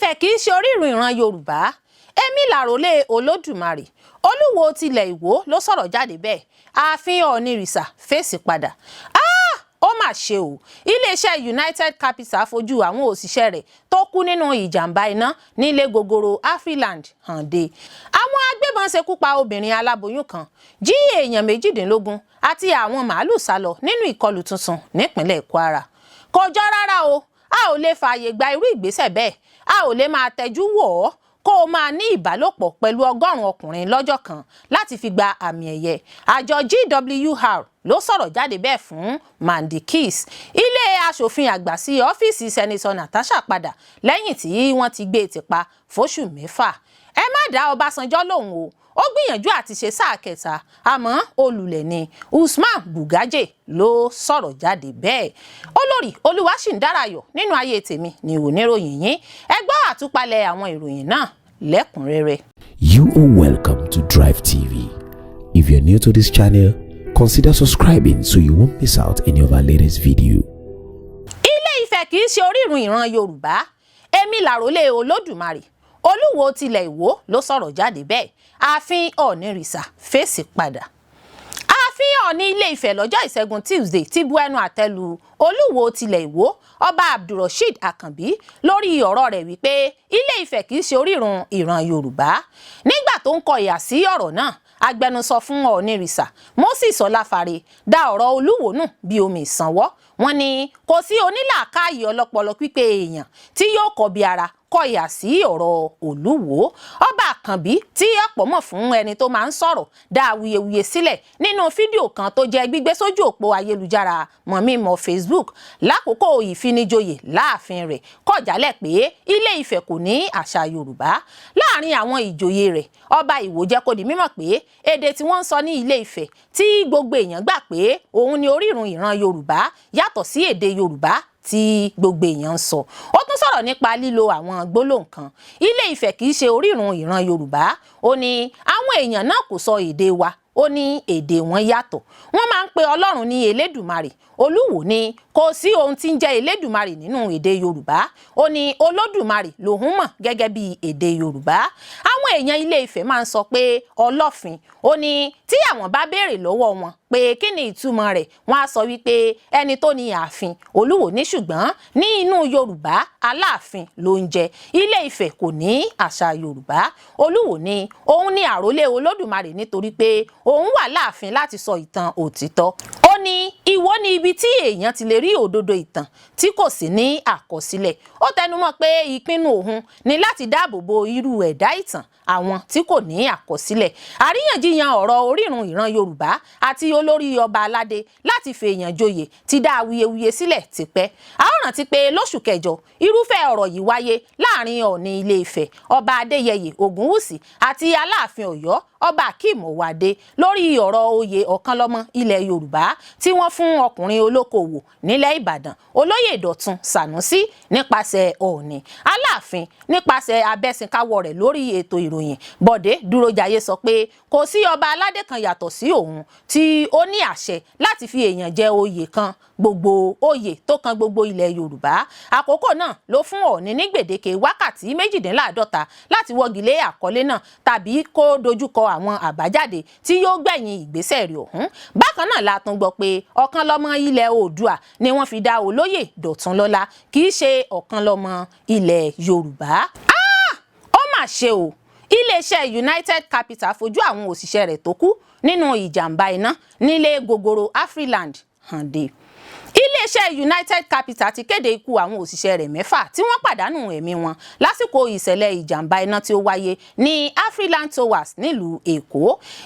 Ile-Ife Kiise Orirun ìran Yorùbá èmi làrólé Olodumare Oluwo tilẹ Ìwó ló sọ̀rọ̀ jáde bẹ́ẹ̀ Ààfin Ọọnirisa fesi padà ó mà ṣe o Iléeṣẹ United Capital fojú àwọn òṣìṣẹ́ rẹ̀ tó kú nínú ìjàmbá iná nílé gogoro Afriland hàn dé. Àwọn agbébọn ṣekupa obìnrin aláboyún kan, jí èèyàn méjìdínlógún àti àwọn maalu salọ nínú ìkọlu tuntun nípinlẹ Kwara. Kò jọ rárá o, a ò lè fààyè gba irú ìgbésẹ̀ bẹ́ẹ̀, a ò lè máa tẹjú wò ó kó o máa ní ìbálòpọ̀ pẹ̀lú 100 ọkùnrin lọ́jọ́ kan láti fi gba àmì ẹ̀yẹ. Àjọ GWR ló sọ̀rọ̀ jáde bẹ́ẹ̀ fún Mandy Kiss. Ilé aṣòfin àgbà sí ọ́fíìsì Sẹ́nitọ̀ Natasha padà lẹ́yìn tí wọ́n ti gbé tìpa fóṣù 6. Ẹ má dá Ọbásanjọ́ lóhùn o, ó gbìyànjú àti ṣe sáà kẹta àmọ́ olùlẹ̀ ni Usman Bugaje ló sọ̀rọ̀ jáde bẹ́ẹ̀. Olórí Olúwaṣìndárayọ̀ nínú ayé tèmi ni oníròyìn yín. Ẹ gbọ́ àtúpalẹ̀ àwọn ìròyìn náà lẹ́kùnrẹ́rẹ́. You are welcome to Drive TV. If you're new to this channel, consider subscribing so you won't miss out any of our latest video. Ile-Ife Kiise Orirun ìran Yorùbá èmi làrólé Olodumare Oluwo tilẹ Ìwó ló sọ̀rọ̀ jáde bẹ́ẹ̀ Ààfin Ọọnirisa fesi padà. Ààfin Ọọ̀ni Ile-Ife lọ́jọ́ Ìṣẹ́gun Tuesday ti bu ẹnu àtẹ́ lu Oluwo tilẹ Ìwó Ọba Abdulrasheed Àkànbí lórí ọ̀rọ̀ rẹ̀ wípé Ile-Ife Kiise Orirun ìran Yorùbá. Nígbà tó ń kọ ìhà sí ọ̀rọ̀ náà, agbẹnusọ fún Ọọnirisa Moses Ọláfare dá ọ̀rọ̀ Olúwo nù bí omi ìsanwó. Wọ́n ní kò sí onílàákàyè ọlọ́pọlọ pípé èèyàn tí yóò kọbi ara kọ ìhà sí ọ̀rọ̀ Olúwo. Ọba Àkànbí tí ọ̀pọ̀ mọ̀ fún ẹni tó máa ń sọ̀rọ̀ dá awuyewuye sílẹ̀ nínú fídíò kan tó jẹ́ gbígbé sójú òpó ayélujára mọ̀mímọ̀ Facebook lákòókò ìfinijoyè láàfin rẹ̀ kọ̀ jálẹ̀ pé Ile-Ife kò ní àṣà Yorùbá. Láàrin àwọn ìjòyè rẹ̀, Ọba Ìwó jẹ́ kó di mímọ̀ pé èdè tí wọ́n ń sọ ní Ile-Ife tí gbogbo èèyàn gbà pé òun ni orírun ìran Yorùbá yàtọ̀ sí èdè Yorùbá tí gbogbo èèyàn ń sọ. Ó tún sọ̀rọ̀ nípa lílo àwọn gbólóhùn kan. Ile-Ife Kiise Orirun ìran Yorùbá. Ó ní àwọn èèyàn náà kò sọ èdè wa, ó ní èdè wọn yàtọ̀. Wọ́n máa ń pe Ọlọ́run ní Elédùmarè. Olúwo ní kò sí ohun tí ń jẹ́ Elédùmarè nínú èdè Yorùbá. Ó ní Olódùmarè lòun mọ̀ gẹ́gẹ́ bí èdè Yorùbá. Àwọn èèyàn Ile-Ife máa ń sọ pé Ọlọ́fin. Ó ní tí àwọn bá béèrè lọ́wọ́ wọn pé kí ni ìtumọ̀ rẹ̀, wọ́n á sọ wípé ẹni tó ní ààfin. Olúwo ní ṣùgbọ́n ní inú Yorùbá Aláàfin ló ń jẹ. Ile-Ife kò ní àṣà Yorùbá. Olúwo ní òun ní àrólé Olódùmarè nítorí pé òun wà láàfin láti sọ ìtàn òtítọ́. Ó ní Ìwó ní ibi tí èèyàn ti lè rí òdodo ìtàn tí kò sí ní àkọsílẹ̀. Ó tẹnumọ́ pé ìpinnu òun ni láti dáàbò bo irú ẹ̀dá ìtàn àwọn tí kò ní àkọsílẹ̀. Àríyànjiyàn ọ̀rọ̀ orírun ìran Yorùbá àti olórí ọba aládé láti fèèyàn joyè ti dá awuyewuye sílẹ̀ tipẹ́. A ó rántí pé lóṣù kẹjọ irúfẹ́ ọ̀rọ̀ yìí wáyé láàrin Ọọ̀ni Ilé-Ifẹ̀ Ọba Adéyẹyè Ògúnwùsì àti Aláàfin Ọ̀yọ́ Ọba Akeem Owóadé lórí ọ̀rọ̀ oyè ọ̀kanlọ́mọ ilẹ̀ Yorùbá tí wọ́n fún ọkùnrin olókoòwò nílẹ̀ Ìbàdàn Olóyè Dọ̀tun Sànúsí nípasẹ̀ Ọọ̀ni. Aláàfin nípasẹ̀ abẹ́sìnkáwọ́ rẹ̀ lórí ètò ìròyìn Bọ̀dé Dúrójayé sọ pé kò sí ọba aládé kan yàtọ̀ sí òun tí ó ní àṣẹ láti fi èèyàn jẹ oyè kan gbogbo oyè tó kan gbogbo ilẹ̀ Yorùbá. Àkókò náà ló fún Ọọ̀ni ní gbèdéke wákàtí 52 láti wọ́gilé àkọlé náà tàbí kó dojúkọ àwọn àbájáde tí yóò gbẹ̀yìn ìgbésẹ̀ rẹ̀ ọ̀hún. Bákan náà la tún gbọ́ pé ọ̀kanlọ́mọ ilẹ̀ Oòduà ni wọ́n fi dá Olóyè Dọ̀tun lọ́lá kì í ṣe ọ̀kanlọ́mọ ilẹ̀ Yorùbá. Ó mà ṣe o Iléeṣẹ United Capital fojú àwọn òṣìṣẹ́ rẹ̀ tó kú nínú ìjàmbá iná nílé gogoro Afriland hàn dé. Iléeṣẹ́ United Capital ti kéde ikú àwọn òṣìṣẹ́ rẹ̀ 6 tí wọ́n pàdánù ẹ̀mí wọn lásìkò ìṣẹ̀lẹ̀ ìjàmbá iná tí ó wáyé ní Afriland Towers nílùú Èkó.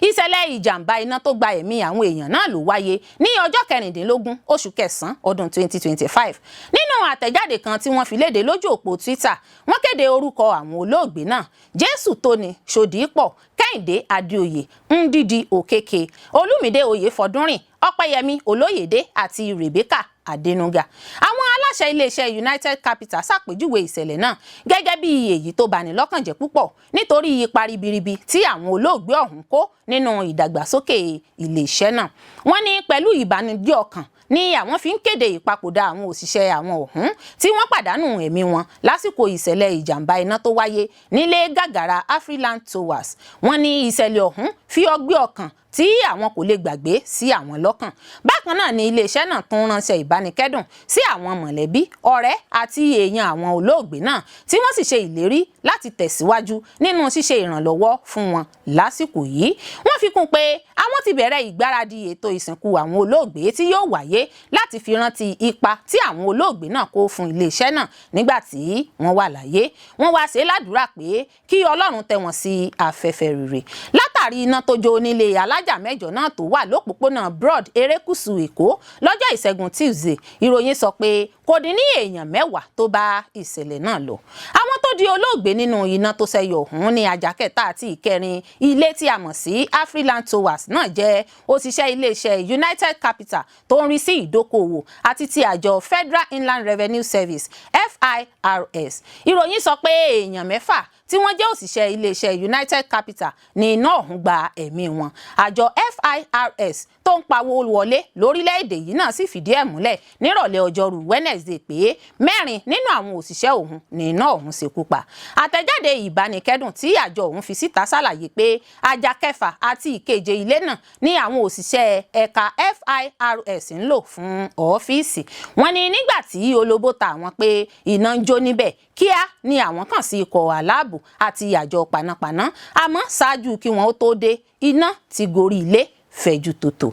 Ìṣẹ̀lẹ̀ ìjàmbá iná tó gba ẹ̀mí àwọn èèyàn náà ló wáyé ní ọjọ́ 16 oṣù kẹsàn-án ọdún 2025. Nínú àtẹ̀jáde kan tí wọ́n fi léde lójú òpó Twitter, wọ́n kéde orúkọ àwọn olóògbé náà: Jésù Tóní Ṣòdípọ̀, Kẹ́hìndé Adéoyè, Ndidi Òkèkè, Olúmídé Oyèfọdúnrìn, Ọpẹ́yẹmí Olóyèdé àti Rebecca Adénúgà. Àwọn aláṣẹ Iléeṣẹ́ United Capital ṣàpèjúwe ìṣẹ̀lẹ̀ náà gẹ́gẹ́ bí èyí tó bani lọ́kàn jẹ́ púpọ̀ nítorí ipa ribiribi tí àwọn olóògbé ọ̀hún kó nínú ìdàgbàsókè iléeṣẹ́ náà. Wọ́n ní pẹ̀lú ìbànújẹ́ ọkàn ni àwọn fi ń kéde ìpapòdà àwọn òṣìṣẹ́ àwọn ọ̀hún tí wọ́n pàdánù ẹ̀mí wọn lásìkò ìṣẹ̀lẹ̀ ìjàmbá iná tó wáyé nílé gàgàrà Afriland Towers. Wọ́n ní ìṣẹ̀lẹ̀ ọ̀hún fi ọgbẹ́ ọkàn tí àwọn kò lè gbàgbé sí àwọn lọ́kàn. Bákan náà ni iléeṣẹ́ náà tún ránṣẹ́ ìbánikẹ́dùn sí àwọn mọ̀lẹ́bí, ọ̀rẹ́ àti èèyàn àwọn olóògbé náà tí wọ́n sì ṣe ìlérí láti tẹ̀síwájú nínú ṣíṣe ìrànlọ́wọ́ fún wọn lásìkò yìí. Wọ́n fi kún pé àwọn ti bẹ̀rẹ̀ ìgbáradì ètò ìsìnkú àwọn olóògbé tí yóò wáyé láti fi rántí ipa tí àwọn olóògbé náà kó fún iléeṣẹ́ náà nígbà tí wọ́n wà láyé. Wọ́n wá ṣe ládùúrà pé kí Ọlọ́run tẹ́ wọn sí afẹ́fẹ́ rere. Látàrí iná tó jó nílé alájà mẹ́jọ náà tó wà lópòpónà Broad erékùṣù Èkó lọ́jọ́ Ìṣẹ́gun Tuesday, ìròyìn sọ pé kò dín ní èèyàn 10 tó bá ìṣẹ̀lẹ̀ náà lọ. Àwọn tó di olóògbé nínú iná tó ṣẹyọ ọ̀hún ní ajá kẹta àti ìkẹrin ilé tí a mọ̀ sí Afriland Towers náà jẹ́ òṣìṣẹ́ iléeṣẹ́ United Capital tó ń rí sí ìdókòwò àti ti àjọ Federal Inland Revenue Service FIRS. Ìròyìn sọ pé èèyàn 6 tí wọ́n jẹ́ òṣìṣẹ́ iléeṣẹ́ United Capital ní iná ọ̀hún gba ẹ̀mí wọn. Àjọ FIRS tó ń pawó wọlé lórílẹ̀‐èdè yìí náà sì fìdí ẹ̀ múlẹ̀ nírọ̀lẹ́ ọjọ́rú Wednesday pé 4 nínú àwọn òṣìṣẹ́ òun ní iná ọ̀hún ṣekú pa. Àtẹ̀jáde ìbánikẹ́dùn tí àjọ òun fi síta ṣàlàyé pé ajá 6 àti ìkeje ilé náà ní àwọn òṣìṣẹ́ ẹ̀ka FIRS ń lò fún ọ́fíìsì. Wọ́n ní nígbà tí olóbó ta àwọn pé iná ń jó níbẹ̀ kíá ni àwọn kàn sí ikọ̀ aláàbò àti àjọ panápaná, àmọ́ ṣáájú kí wọ́n ó tó dé iná ti gorí ilé fẹ̀jú tòtò.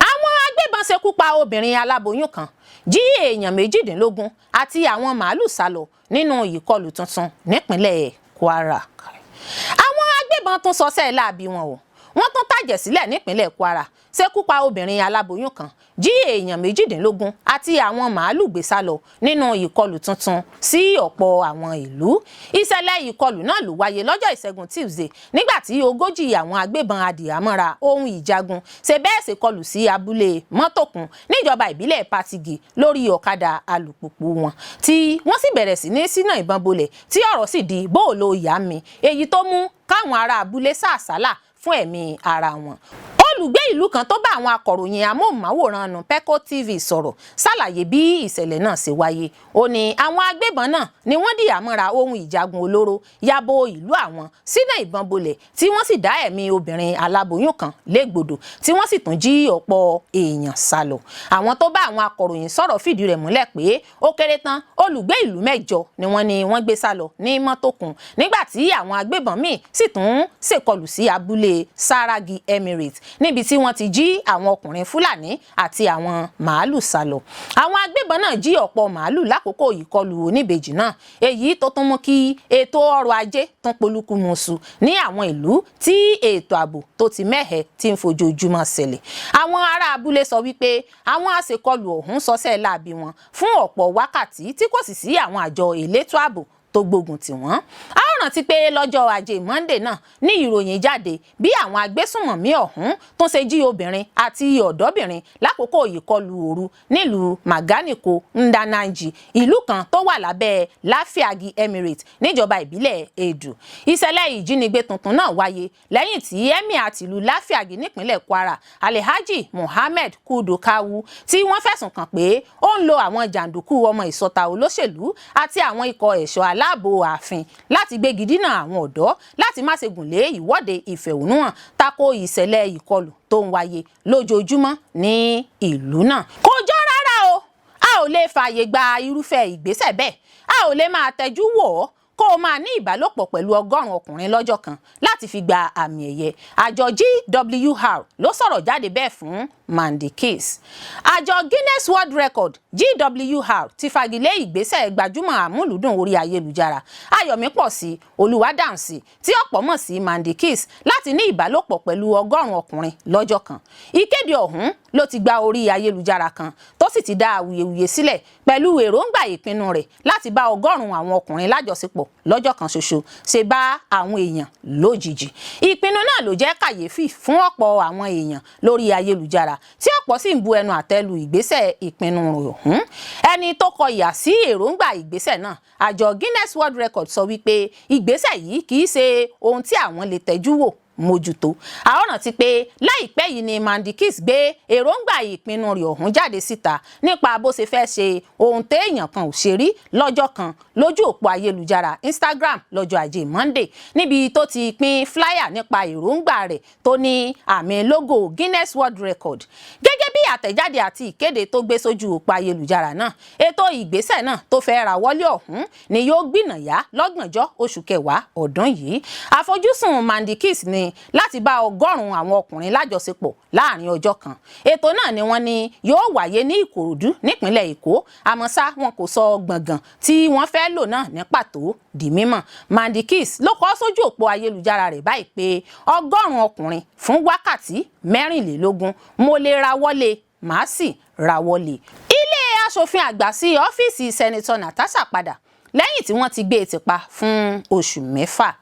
Àwọn agbébọn ṣekú pa obìnrin aláboyún kan, jí èèyàn 18 àti àwọn maalu salọ nínú ìkọlù tuntun nípinlẹ Kwara. Àwọn agbébọn tún ṣọṣẹ́ láabi wọn o. Wọ́n tún tàjẹ̀ sílẹ̀ nípinlẹ̀ Kwara, ṣekú pa obìnrin aláboyún kan, jí èèyàn 18 àti àwọn maalu gbé sálọ nínú ìkọlù tuntun sí ọ̀pọ̀ àwọn ìlú. Ìṣẹ̀lẹ̀ ìkọlù náà ló wáyé lọ́jọ́ Ìṣẹ́gun Tuesday nígbà tí 40 àwọn agbébọn adìhámọ́ra ohun ìjagun ṣe bẹ́ẹ̀ ṣe kọlù sí abúlé Mọ́tòkun níjọba ìbílẹ̀ Patigi lórí ọ̀kadà alùpùpù wọn tí wọ́n sì bẹ̀rẹ̀ sí ní ṣínà ìbọn bolẹ̀ tí ọ̀rọ̀ sì di bóòlò ìyá mi, èyí tó mú káwọn ará abúlé sá àsálà fún ẹ̀mí ara wọn. Olùgbé ìlú kan tó bá àwọn akọ̀ròyìn amóhùnmáwòrán Nupeco TV sọ̀rọ̀ ṣàlàyé bí ìṣẹ̀lẹ̀ náà ṣe wáyé. Ó ní àwọn agbébọn náà ni wọ́n dìhámọ́ra ohun ìjagun olóró yabo ìlú àwọn sínú ìbọn bolẹ̀ tí wọ́n sì dá ẹ̀mí obìnrin aláboyún kan légbodò tí wọ́n sì tún jí ọ̀pọ̀ èèyàn sálọ. Àwọn tó bá àwọn akọ̀ròyìn sọ̀rọ̀ fìdí rẹ̀ múlẹ̀ pé ó kéré tán olùgbé ìlú 8 ni wọ́n gbé sálọ ní Mọ́tòkun nígbà tí àwọn agbébọn míì sì tún ṣèkọlù sí abúlé Saragi Emirates níbi tí wọ́n ti jí àwọn ọkùnrin Fúlàní àti àwọn màálù sálọ. Àwọn agbébọn náà jí ọ̀pọ̀ màálù lákòókò ìkọlù oníbejì náà, èyí tó tún mú kí ètò ọrọ̀ ajé tún polúkúmuṣu ní àwọn ìlú tí ètò ààbò tó ti mẹ́hẹ̀ tí ń fojoojúmọ́ ṣẹlẹ̀. Àwọn ará abúlé sọ wípé àwọn aṣèkọlù ọ̀hún ṣọṣẹ́ láabi wọn fún ọ̀pọ̀ wákàtí tí kò sì sí àwọn àjọ elétò ààbò tó gbógun tì wọ́n. A ó rántí pé lọ́jọ́ Ajé Monday náà ní ìròyìn jáde bí àwọn agbésùnmọ̀mí ọ̀hún tó ṣe jí obìnrin àti ọ̀dọ́bìnrin lákòókò ìkọlù òru nílùú Maganiko Ndananji, ìlú kan tó wà lábẹ́ Láfíàgì Emirates níjọba ìbílẹ̀ Edu. Ìṣẹ̀lẹ̀ ìjínigbé tuntun náà wáyé lẹ́yìn tí Emir tìlú Láfíàgì nípínlẹ̀ Kwara Alhaji Mohammed Kudu Kawu tí wọ́n fẹ̀sùn kàn pé ó ń lo àwọn jàǹdùkú ọmọ ìsọta olóṣèlú àti àwọn ikọ̀ ẹ̀ṣọ́ aláàbò ààfin láti gbégi dínà àwọn ọ̀dọ́ láti má ṣe gùn lé ìwọ́de ìfẹ̀hónúhàn tako ìṣẹ̀lẹ̀ ìkọlù tó ń wáyé lójoojúmọ́ ní ìlú náà. Kò jọ rárá o, a ò lè fààyè gba irúfẹ́ ìgbésẹ̀ bẹ́ẹ̀, a ò lè máa tẹjú wò ó kó o máa ní ìbálòpọ̀ pẹ̀lú 100 ọkùnrin lọ́jọ́ kan láti fi gba àmì ẹ̀yẹ. Àjọ GWR ló sọ̀rọ̀ jáde bẹ́ẹ̀ fún Mandy Kiss. Àjọ Guinness World Record GWR ti fagilé ìgbésẹ̀ gbajúmọ̀ àmúlùdùn orí ayélujára Ayọ̀mípọ̀sí Olúwadáǹsì tí ọ̀pọ̀ mọ̀ sí Mandy Kiss láti ní ìbálòpọ̀ pẹ̀lú 100 ọkùnrin lọ́jọ́ kan. Ìkéde ọ̀hún ló ti gba orí ayélujára kan tó sì ti dá awuyewuye sílẹ̀ pẹ̀lú èròǹgbà ìpinnu rẹ̀ láti bá 100 àwọn ọkùnrin lájọṣepọ̀ lọ́jọ́ kan ṣoṣo ṣe bá àwọn èèyàn lójijì. Ìpinnu náà ló jẹ́ kàyéfì fún ọ̀pọ̀ àwọn èèyàn lórí ayélujára tí ọ̀pọ̀ sì ń bu ẹnu àtẹ́lu ìgbésẹ̀ ìpinnu ọ̀hún. Ẹni tó kọ ìyà sí èròǹgbà ìgbésẹ̀ náà, àjọ Guinness World Record sọ wípé ìgbésẹ̀ yìí kì í ṣe ohun tí àwọn lè tẹ́jú wò mójútó. A ó rántí pé láìpẹ́ yìí ni Mandy Kiss gbé èròǹgbà ìpinnu rẹ̀ ọ̀hún jáde síta nípa bó ṣe fẹ́ ṣe ohun téèyàn kan ò ṣe rí lọ́jọ́ kan lójú òpó ayélujára Instagram lọ́jọ́ Ajé Monday, níbi tó ti pín flyer nípa èròǹgbà rẹ̀ tó ní àmì logo Guinness World Record. Gẹ́gẹ́ bí àtẹ̀jáde àti ìkéde tó gbé sójú òpó ayélujára náà, ètò ìgbésẹ̀ náà tó fẹ́ ra wọlé ọ̀hún ni yóò gbìnàyà lọ́gbọ̀njọ́ oṣù kẹwàá ọdún yìí. Àfojúsùn Mandy Kiss ni láti bá 100 àwọn ọkùnrin lájọṣepọ̀ láàrin ọjọ́ kan. Ètò náà ni wọ́n ní yóò wáyé ní Ìkòròdú nípínlẹ̀ Èkó, àmọ́ ṣá wọn kò sọ gbọ̀ngàn tí wọ́n fẹ́ lò náà ní pàtó di mímọ̀. Mandy Kiss ló kọ sójú òpó ayélujára rẹ̀ báyìí pé 100 ọkùnrin fún wákàtí 24 mo lè ra wọlé, màá sì ra wọlé. Ilé aṣòfin àgbà sí ọ́fíìsì Sẹ́nitọ̀ Natasha padà lẹ́yìn tí wọ́n ti gbé e tìpa fún oṣù 6.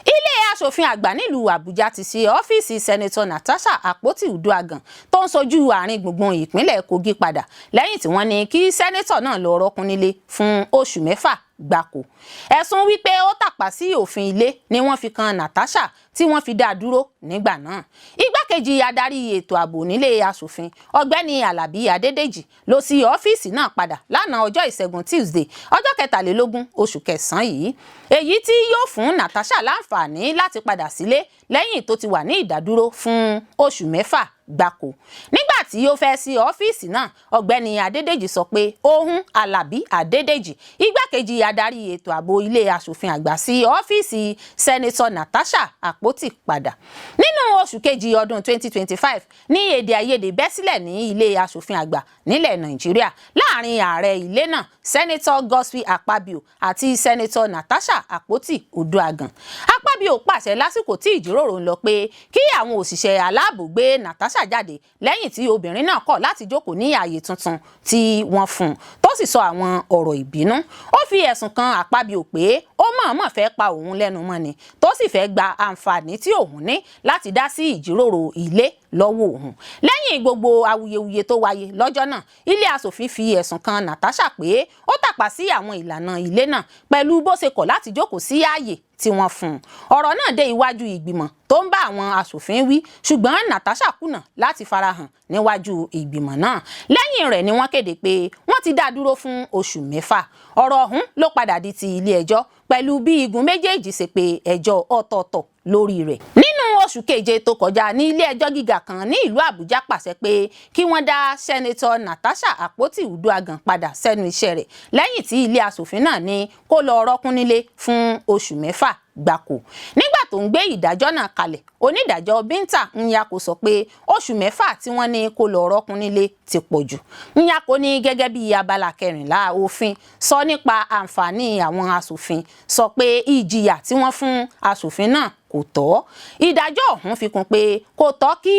Ilé aṣòfin àgbà nílùú Àbújá ti ṣí ọ́fíìsì Sẹ́nitọ̀ Natasha Àpótí Uduaghan tó ń sojú àárín gbùngbùn ìpínlẹ̀ Kogi padà lẹ́yìn tí wọ́n ní kí sẹ́nitọ̀ náà lọ rọ́kún nílé fún oṣù 6 gbáko. Ẹ̀sùn wípé ó tàpá sí òfin ilé ni wọ́n fi kan Natasha tí wọ́n fi dá dúró nígbà náà. Igbákejì adarí ètò ààbò nílé aṣòfin Ọ̀gbẹ́ni Alábí Adédèjì lọ sí ọ́fíìsì náà padà lánàá ọjọ́ Ìṣẹ́gun Tuesday ọjọ́ 23 oṣù kẹsàn-án yìí. Èyí tí yóò fún Natasha láǹfààní láti padà sílé lẹ́yìn tó ti wà ní ìdádúró fún oṣù 6 gbáko. Nígbà tí ó fẹ́ sí ọ́fíìsì náà, Ọ̀gbẹ́ni Adédèjì sọ pé òun Alábí Adédèjì, igbákejì adarí ètò ààbò ilé aṣòfin àgbà sí ọ́fíìsì Sẹ́nitọ̀ Natasha Àpótí padà. Nínú oṣù kejì ọdún 2025 ní èdè àìyedè bẹ́ sílẹ̀ ní ilé aṣòfin àgbà nílẹ̀ Nàìjíríà láàrin ààrẹ ilé náà Sẹ́nitọ̀ Godswill Akpabio àti Sẹ́nitọ̀ Natasha Àpótí Uduaghan. Akpabio pàṣẹ lásìkò tí ìjíròrò ń lọ pé kí àwọn òṣìṣẹ́ aláàbò gbé Natasha jáde lẹ́yìn tí obìnrin náà kọ̀ láti jókòó ní ààyè tuntun tí wọ́n fún un, tó sì sọ àwọn ọ̀rọ̀ ìbínú. Ó fi ẹ̀sùn kan Akpabio pé ó mọ̀ọ́mọ̀ fẹ́ pa òun lẹ́nu mọ́ ni, tó sì fẹ́ gba àǹfààní tí òun ní láti dá sí ìjíròrò ilé lọ́wọ́ òun. Lẹ́yìn gbogbo awuyewuye tó wáyé lọ́jọ́ náà, ilé aṣòfin fi ẹ̀sùn kan Natasha pé ó tàpá sí àwọn ìlànà ilé náà pẹ̀lú bó ṣe kọ̀ láti jókòó sí ààyè tí wọ́n fún un. Ọ̀rọ̀ náà dé iwájú ìgbìmọ̀ tó ń bá àwọn aṣòfin wí, ṣùgbọ́n Natasha kùnà láti farahàn níwájú ìgbìmọ̀ náà. Lẹ́yìn rẹ̀ ni wọ́n kéde pé wọ́n ti dá dúró fún oṣù 6. Ọ̀rọ̀ ọ̀hún ló padà di ti ilé ẹjọ́ pẹ̀lú bí igun méjèèjì ṣe pé ẹjọ́ ọ̀tọ̀ọ̀tọ̀ lórí rẹ̀. Nínú oṣù keje tó kọjá ní ilé ẹjọ́ gíga kan ní ìlú Àbújá pàṣẹ pé kí wọ́n dá Sẹ́nitọ̀ Natasha Àpótí Uduaghan padà sẹ́nu iṣẹ́ rẹ̀ lẹ́yìn tí ilé aṣòfin náà ní kó lọ rọ́kún nílé fún oṣù 6 gbáko. Nígbà tó ń gbé ìdájọ́ náà kalẹ̀, onídàájọ́ Binta Nyako sọ pé oṣù 6 tí wọ́n ní kó lọ rọ́kún nílé ti pọ̀ jù. Nyako ní gẹ́gẹ́ bí abala 14 òfin sọ nípa àǹfààní àwọn aṣòfin sọ pé ìjìyà tí wọ́n fún aṣòfin náà kò tọ́. Ìdájọ́ ọ̀hún fi kún pé kò tọ́ kí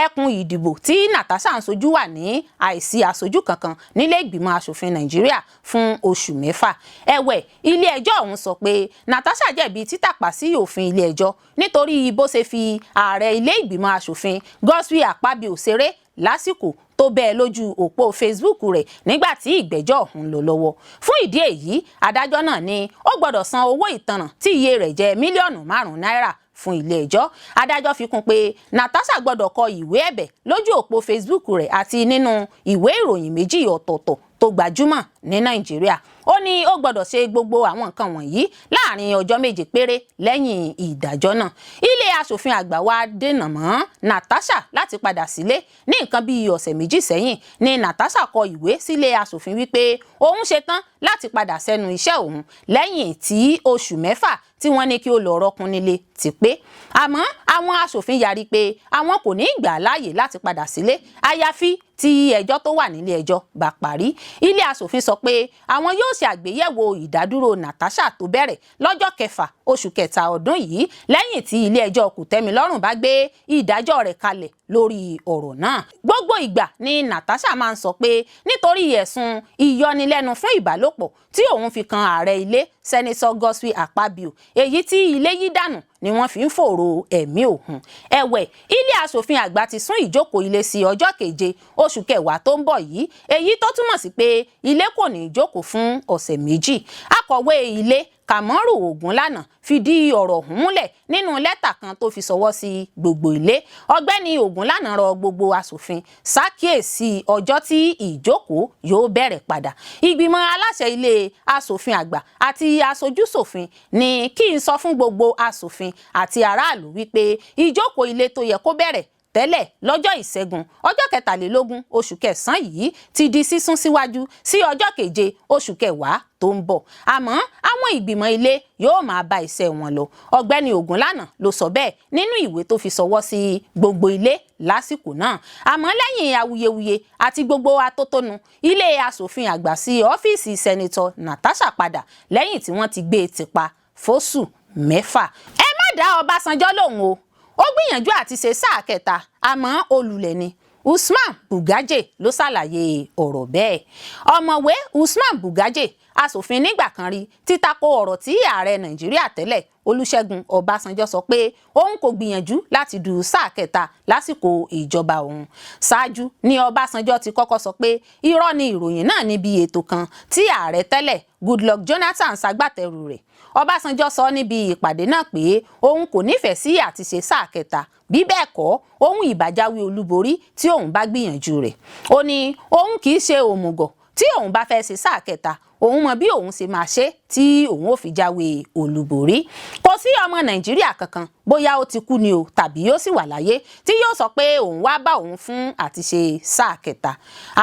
ẹkùn ìdìbò tí Natasha ń sojú wà ní àìsí aṣojú kankan nílé ìgbìmọ̀ aṣòfin Nàìjíríà fún oṣù 6. Ẹ̀wẹ̀, ilé ẹjọ́ ọ̀hún sọ pé Natasha jẹ̀bi títàpá sí òfin ilé ẹjọ́ nítorí bó ṣe fi ààrẹ ilé ìgbìmọ̀ aṣòfin Godswill Akpabio ṣeré lásìkò tó bẹ́ẹ̀ lójú òpó Facebook rẹ̀ nígbà tí ìgbẹ́jọ́ ọ̀hún lọ lọ́wọ́. Fún ìdí èyí, adájọ́ náà ní ó gbọ́dọ̀ san owó ìtanràn tí iye rẹ̀ jẹ́ mílíọ̀nù 5 náírà fún ilé ẹjọ́. Adájọ́ fi kún pé Natasha gbọ́dọ̀ kọ ìwé ẹ̀bẹ̀ lójú òpó Facebook rẹ̀ àti nínú ìwé ìròyìn 2 ọ̀tọ̀ọ̀tọ̀ tó gbajúmọ̀ ní Nàìjíríà. Ó ní ó gbọ́dọ̀ ṣe gbogbo àwọn nǹkan wọ̀nyí láàrin ọjọ́ 7 péré lẹ́yìn ìdájọ́ náà. Ilé aṣòfin àgbà wa dènà mọ́ Natasha láti padà sílé ní nǹkan bíi ọ̀sẹ̀ 2 sẹ́yìn ni Natasha kọ ìwé sílé aṣòfin wípé òun ṣetán láti padà sẹ́nu iṣẹ́ òun lẹ́yìn tí oṣù 6 tí wọ́n ní kí ó lọ rọ́kún nílé ti pé. Àmọ́ àwọn aṣòfin yarí pé àwọn kò ní gbà láàyè láti padà sílé àyàfi tí ẹjọ́ tó wà nílé ẹjọ́ bá parí. Ilé aṣòfin sọ pé àwọn yóò ṣe àgbéyẹ̀wò ìdádúró Natasha tó bẹ̀rẹ̀ lọ́jọ́ 6 oṣù kẹta ọdún yìí lẹ́yìn tí ilé ẹjọ́ kòtẹ́milọ́rùn bá gbé ìdájọ́ rẹ̀ kalẹ̀ lórí ọ̀rọ̀ náà. Gbogbo ìgbà ni Natasha máa ń sọ pé nítorí ẹ̀sùn ìyọnilẹ́nu fún ìbálòpọ̀ tí òun fi kan ààrẹ ilé Sẹ́nitọ̀ Godswill Akpabio, èyí tí ilé yí dànù ni wọ́n fi ń fòòró ẹ̀mí òun. Ẹ̀wẹ̀, ilé aṣòfin àgbà ti sún ìjókòó ilé sí ọjọ́ 7 oṣù kẹwàá tó ń bọ̀ yìí, èyí tó túmọ̀ sí pé ilé kò ní jókòó fún ọ̀sẹ̀ 2. Akọ̀wé ilé Kàmọ́rù Ògúnlànà fìdí ọ̀rọ̀ ọ̀hún múlẹ̀ nínú lẹ́tà kan tó fi ṣọwọ́ sí gbogbo ilé. Ọ̀gbẹ́ni Ògúnlànà rọ gbogbo aṣòfin ṣàkíyèsí ọjọ́ tí ìjókòó yóò bẹ̀rẹ̀ padà. Ìgbìmọ̀ aláṣẹ ilé aṣòfin àgbà àti aṣojúṣòfin ní kí n sọ fún gbogbo aṣòfin àti aráàlú wípé ìjókòó ilé tó yẹ kó bẹ̀rẹ̀ tẹ́lẹ̀ lọ́jọ́ ìṣẹ́gun ọjọ́ 23 oṣù kẹsàn-án yìí ti di sísún síwájú sí ọjọ́ 7 oṣù kẹwàá tó ń bọ̀. Àmọ́ àwọn ìgbìmọ̀ ilé yóò máa bá iṣẹ́ wọn lọ. Ọ̀gbẹ́ni Ògúnlànà ló sọ bẹ́ẹ̀ nínú ìwé tó fi ṣọwọ́ sí gbogbo ilé lásìkò náà. Àmọ́ lẹ́yìn awuyewuye àti gbogbo atótónu, ilé aṣòfin àgbà sí ọ́fíìsì sẹ́nitọ́ Natasha padà lẹ́yìn tí wọ́n ti gbé e tìpa fóṣù 6. Ẹ má dá Ọbásanjọ́ lóhùn o. Ó gbìyànjú àti ṣe sáà kẹta àmọ́ olùlẹ̀ ni. Usman Bugaje ló ṣàlàyé ọ̀rọ̀ bẹ́ẹ̀. Ọ̀mọ̀wé Usman Bugaje, aṣòfin nígbà kan rí, ti tako ọ̀rọ̀ tí ààrẹ Nàìjíríà tẹ́lẹ̀ Olúṣẹ́gun Ọbásanjọ́ sọ pé òun kò gbìyànjú láti du sáà kẹta lásìkò ìjọba òun. Ṣáájú ni Ọbásanjọ́ ti kọ́kọ́ sọ pé irọ́ ni ìròyìn náà níbi ètò kan tí ààrẹ tẹ́lẹ̀ Goodluck Jonathan ṣagbátẹrù rẹ̀. Ọbásanjọ́ sọ níbi ìpàdé náà pé òun kò nífẹ̀ẹ́ sí àti ṣe sáà kẹta, bí bẹ́ẹ̀ kọ́ òun ìbájáwé olúborí tí òun bá gbìyànjú rẹ̀. Ó ní òun kì í ṣe òmùgọ̀, tí òun bá fẹ́ ṣe sáà kẹta òun mọ bí òun ṣe máa ṣe tí òun ò fi jáwé olúborí. Kò sí ọmọ Nàìjíríà kankan, bóyá ó ti kú ni o tàbí yóò sì wà láyé, tí yóò sọ pé òun wá bá òun fún àti ṣe sáà kẹta.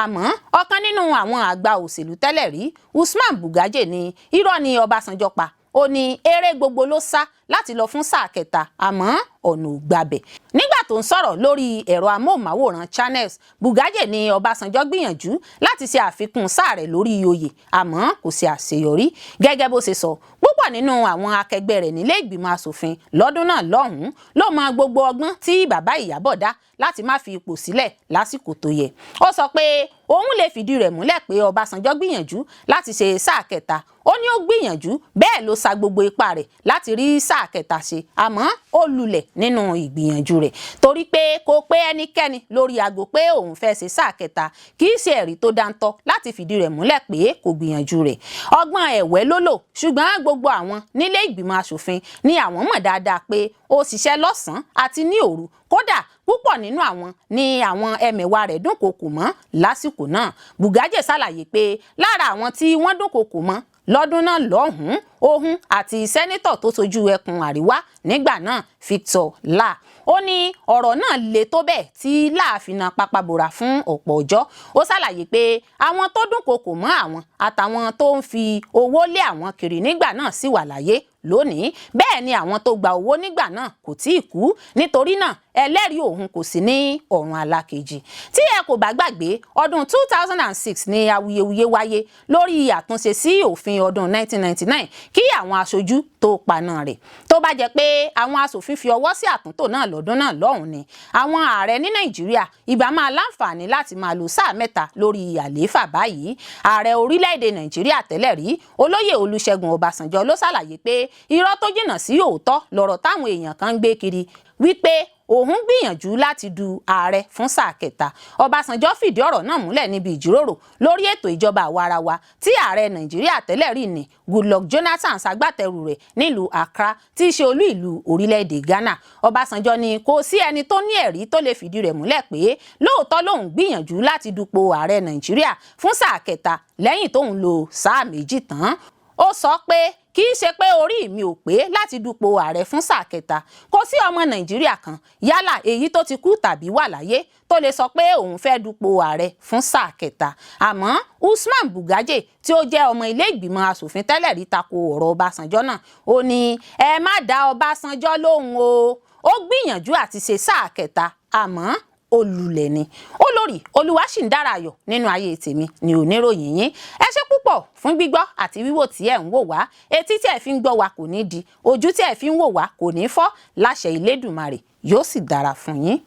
Àmọ́ ọ̀kan nínú àwọn àgbà òṣèlú tẹ́lẹ̀ rí, Usman Bugaje, ní irọ́ ni Ọbásanjọ́ pa. Ó ní eré gbogbo ló sá láti lọ fún sáà kẹta àmọ́ ọ̀nà ò gbabẹ̀. Nígbà tó ń sọ̀rọ̀ lórí ẹ̀rọ amóhùnmáwòrán Channels, Bugaje ní Ọbásanjọ́ gbìyànjú láti ṣe àfikún sáà rẹ̀ lórí oyè àmọ́ kò ṣe àṣeyọrí. Gẹ́gẹ́ bó ṣe sọ, púpọ̀ nínú àwọn akẹgbẹ́ rẹ̀ nílé ìgbìmọ̀ aṣòfin lọ́dún náà lọ́hùn-ún ló mọ gbogbo ọgbọ́n tí bàbá Ìyábọ̀ dá láti má fi ipò sílẹ̀ lásìkò tó yẹ. Ó sọ pé òun lè fìdí rẹ̀ múlẹ̀ pé Ọbásanjọ́ gbìyànjú láti ṣe sáà kẹta. Ó ní ó gbìyànjú, bẹ́ẹ̀ ló sa gbogbo ipá rẹ̀ láti rí sáà kẹta ṣe, àmọ́ ó lulẹ̀ nínú ìgbìyànjú rẹ̀ torí pé kò pé ẹnikẹ́ni lórí aago pé òun fẹ́ ṣe sáà kẹta, kì í ṣe ẹ̀rí tó dáńtọ́ láti fìdí rẹ̀ múlẹ̀ pé kò gbìyànjú rẹ̀. Ọgbọ́n ẹ̀wẹ́ ló lò, ṣùgbọ́n gbogbo àwọn nílé ìgbìmọ̀ aṣòfin ni àwọn mọ̀ dáadáa pé ó ṣiṣẹ́ lọ́sàn-án àti ní òru. Kódà púpọ̀ nínú àwọn ni àwọn ẹmẹ̀wà rẹ̀ dúnkòokò mọ́ lásìkò náà. Bugaje ṣàlàyé pé lára àwọn tí wọ́n dúnkòokò mọ́ lọ́dún náà lọ́hùn-ún òun àti sẹ́nítọ̀ tó sojú ẹkùn àríwá nígbà náà Victor La. Ó ní ọ̀rọ̀ náà le tó bẹ́ẹ̀ tí láàfin na pápábora fún ọ̀pọ̀ ọjọ́. Ó ṣàlàyé pé àwọn tó dúnkòokò mọ́ àwọn àtàwọn tó ń fi owó lé àwọn kiri nígbà náà sì wà láyé lónìí. Bẹ́ẹ̀ ni àwọn tó gba owó nígbà náà kò tíì kú, nítorí náà ẹlẹ́rìí òun kò sí ní ọ̀run alákejì. Tí ẹ kò bá gbàgbé, ọdún 2006 ni awuyewuye wáyé lórí àtúnṣe sí òfin ọdún 1999 kí àwọn aṣojú tó paná rẹ̀. Tó bá jẹ́ pé àwọn aṣòfin fi ọwọ́ sí àtúntò náà lọ́dún náà lọ́hùn ni, àwọn ààrẹ ní Nàìjíríà ìbá máa láǹfààní láti máa lò sáà mẹ́ta lórí àlééfà báyìí. Ààrẹ orílẹ̀-èdè Nàìjíríà tẹ́lẹ̀ rí, Olóyè Olúṣẹ́gun Ọbásanjọ́, ló ṣàlàyé pé irọ́ tó jìnnà sí òótọ́ lọ̀rọ̀ táwọn èèyàn kan ń gbé kiri wípé òun gbìyànjú láti du ààrẹ fún sáà kẹta. Ọbásanjọ́ fìdí ọ̀rọ̀ náà múlẹ̀ níbi ìjíròrò lórí ètò ìjọba àwarawa tí ààrẹ Nàìjíríà tẹ́lẹ̀ rí ní Goodluck Jonathan ṣagbátẹrù rẹ̀ nílùú Accra tí í ṣe olú ìlú orílẹ̀-èdè Ghana. Ọbásanjọ́ ní kò sí ẹni tó ní ẹ̀rí tó lè fìdí rẹ̀ múlẹ̀ pé lóòótọ́ lòun gbìyànjú láti dupò ààrẹ Nàìjíríà fún sáà kẹta lẹ́yìn tóun lò sáà méjì tán. Ó sọ pé kì í ṣe pé orí mi ò pé láti dupò ààrẹ fún sáà kẹta. Kò sí ọmọ Nàìjíríà kan, yálà èyí tó ti kú tàbí wà láyé, tó lè sọ pé òun fẹ́ dupò ààrẹ fún sáà kẹta. Àmọ́ Usman Bugaje, tí ó jẹ́ ọmọ ilé ìgbìmọ̀ aṣòfin tẹ́lẹ̀ rí, tako ọ̀rọ̀ Ọbásanjọ́ náà. Ó ní ẹ má dá Ọbásanjọ́ lóhùn o, ó gbìyànjú àti ṣe sáà kẹta àmọ́ olùlẹ̀ ni. Olórí Olúwaṣìndáráyọ̀ nínú ayé tèmi ni oníròyìn yín. Ẹ ṣé púpọ̀ fún gbígbọ́ àti wíwò tí ẹ ń wò wá. Etí tí ẹ fi ń gbọ́ wa kò ní di, ojú tí ẹ fi ń wò wá kò ní fọ́. Láṣẹ Elédùmarè yóò sì dára fún yín.